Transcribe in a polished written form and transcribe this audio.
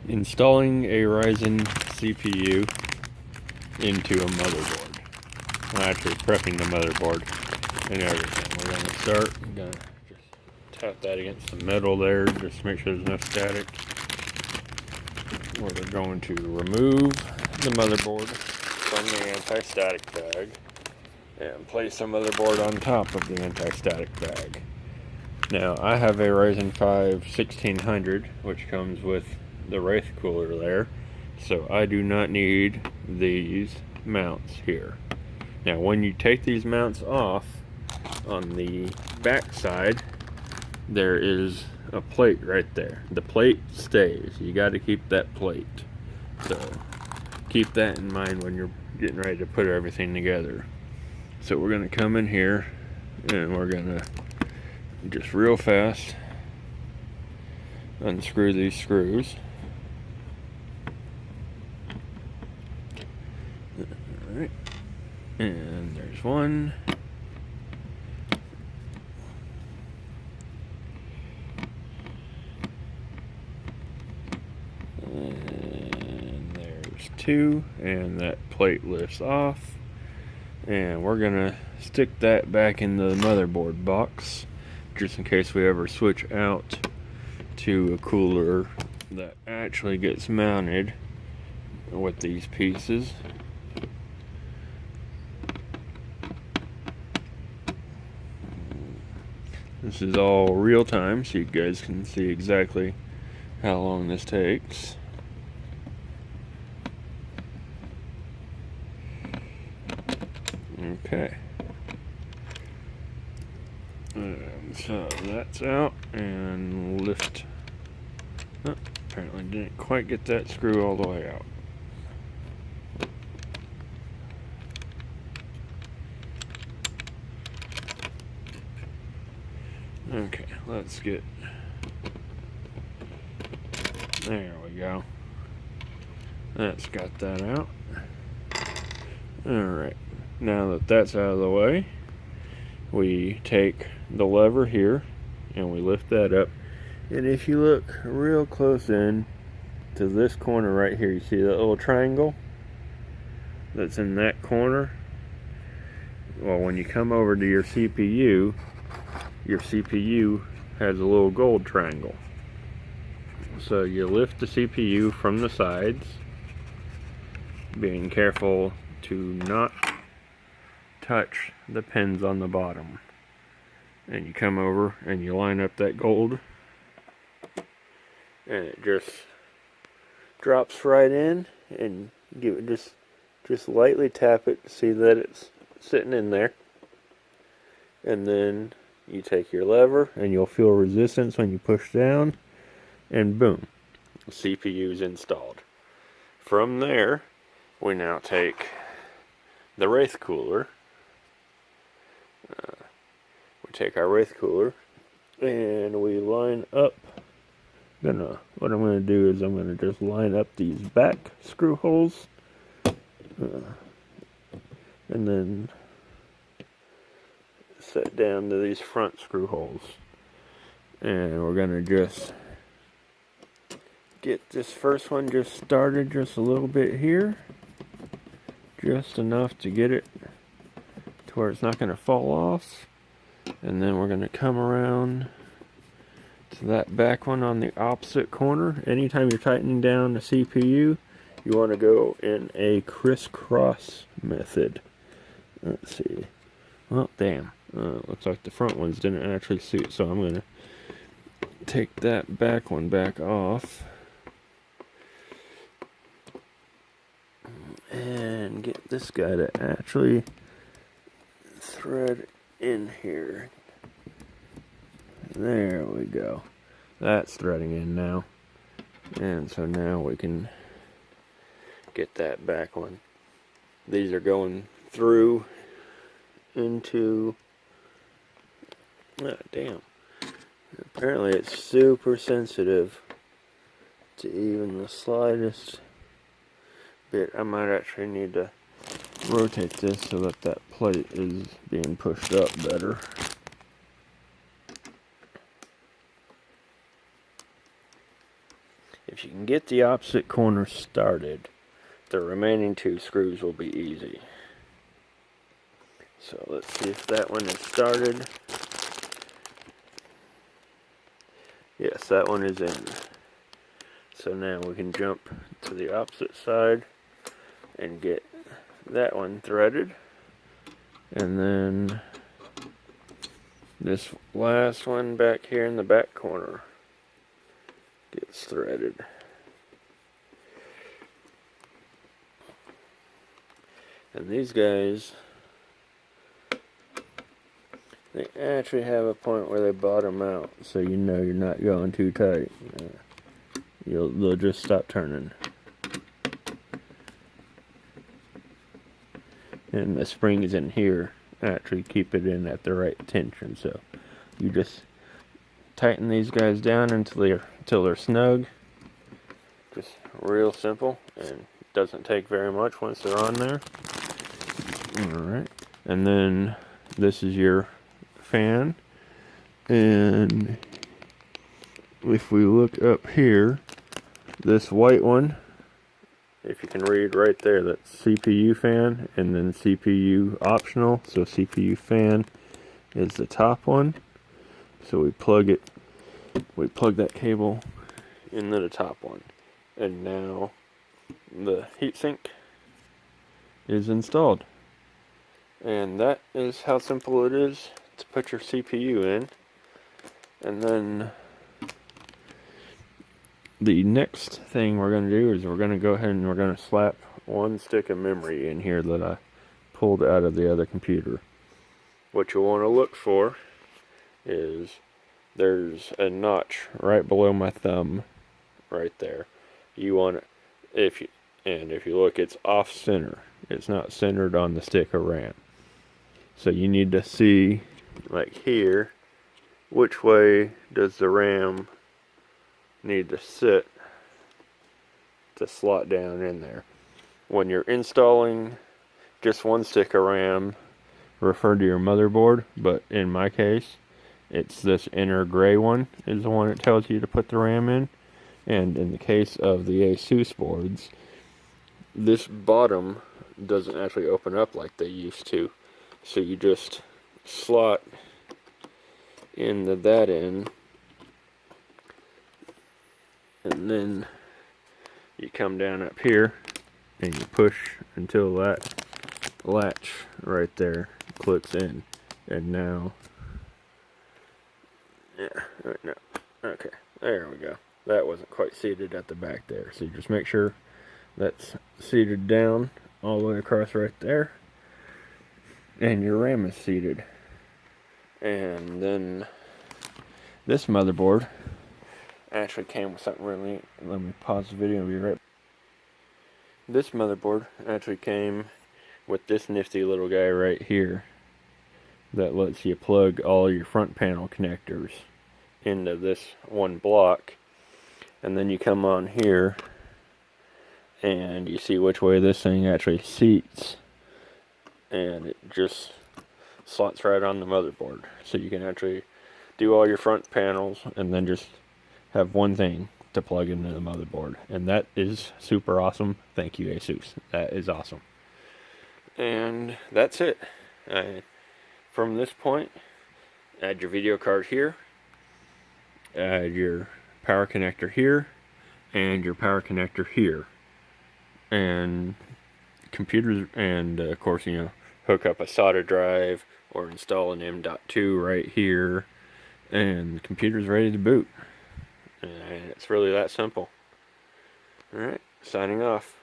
Installing a Ryzen CPU into a motherboard. Well, actually prepping the motherboard and everything. We're going to start. I'm going to just tap that against the metal there just to make sure there's enough static. We're going to remove the motherboard from the anti-static bag and place the motherboard on top of the anti-static bag. Now, I have a Ryzen 5 1600, which comes with the Wraith cooler there, so I do not need these mounts here. Now, when you take these mounts off, on the back side, there is a plate right there. The plate stays. You got to keep that plate. So, keep that in mind when you're getting ready to put everything together. So, we're going to come in here, and we're going to just real fast unscrew these screws. Alright, and there's one. And there's two, and that plate lifts off. And we're gonna stick that back in the motherboard box, just in case we ever switch out to a cooler that actually gets mounted with these pieces. This is all real time, so you guys can see exactly how long this takes. Okay. And so that's out, and lift. Oh, apparently didn't quite get that screw all the way out. Okay, let's get. There we go. That's got that out. Alright, now that that's out of the way, we take the lever here and we lift that up. And if you look real close in to this corner right here, you see that little triangle that's in that corner? Well, when you come over to your CPU has a little gold triangle. So you lift the CPU from the sides, being careful to not touch the pins on the bottom. And you come over and you line up that gold, and it just drops right in, and give it just lightly tap it to see that it's sitting in there. And then you take your lever and you'll feel resistance when you push down, and boom, the CPU is installed. From there, we now take the Wraith cooler. We take our Wraith cooler and we line up. What I'm gonna do is I'm gonna just line up these back screw holes, and then set down to these front screw holes. And we're gonna just get this first one just started just a little bit here, just enough to get it to where it's not going to fall off. And then we're going to come around to that back one on the opposite corner. Anytime you're tightening down the CPU, you want to go in a crisscross method. Let's see. Well, damn. Looks like the front ones didn't actually suit, so I'm going to take that back one back off and get this guy to actually thread in here. There we go. That's threading in now. And so now we can get that back one. These are going through into... Oh, damn. Apparently it's super sensitive to even the slightest bit. I might actually need to rotate this so that that plate is being pushed up better. if you can get the opposite corner started, the remaining 2 screws will be easy. So let's see if that one is started. Yes, that one is in. So now we can jump to the opposite side and get that one threaded. And then this last one back here in the back corner gets threaded. And these guys, they actually have a point where they bottom out, so you know you're not going too tight. They'll just stop turning. And the springs in here actually keep it in at the right tension, so you just tighten these guys down until they're snug. Just real simple, and doesn't take very much once they're on there. Alright, and then this is your fan, and if we look up here, this white one, if you can read right there, that's CPU fan, and then CPU optional, so CPU fan is the top one. So we plug that cable into the top one, and now the heatsink is installed. And that is how simple it is to put your CPU in. And then the next thing we're going to do is we're going to go ahead and we're going to slap 1 stick of memory in here that I pulled out of the other computer. What you'll want to look for is there's a notch right below my thumb right there. You want it, if you look, it's off center. It's not centered on the stick of RAM. So you need to see, like here, which way does the RAM need to sit to slot down in there. When you're installing just 1 stick of RAM, refer to your motherboard, but in my case, it's this inner gray one is the one that tells you to put the RAM in. And in the case of the ASUS boards, this bottom doesn't actually open up like they used to. So you just slot into that end, and then you come down up here and you push until that latch right there clicks in. And now, no, okay, there we go. That wasn't quite seated at the back there, so you just make sure that's seated down all the way across right there, and your RAM is seated. And then this motherboard actually came with something really neat. Let me pause the video and be right back. This motherboard actually came with this nifty little guy right here that lets you plug all your front panel connectors into this one block. And then you come on here and you see which way this thing actually seats, and it just slots right on the motherboard. So you can actually do all your front panels and then just have one thing to plug into the motherboard. And that is super awesome. Thank you, ASUS. That is awesome. And that's it. From this point, add your video card here, add your power connector here, and your power connector here, and computers, and of course, hook up a SATA drive or install an M.2 right here, and the computer's ready to boot. And it's really that simple. Alright, signing off.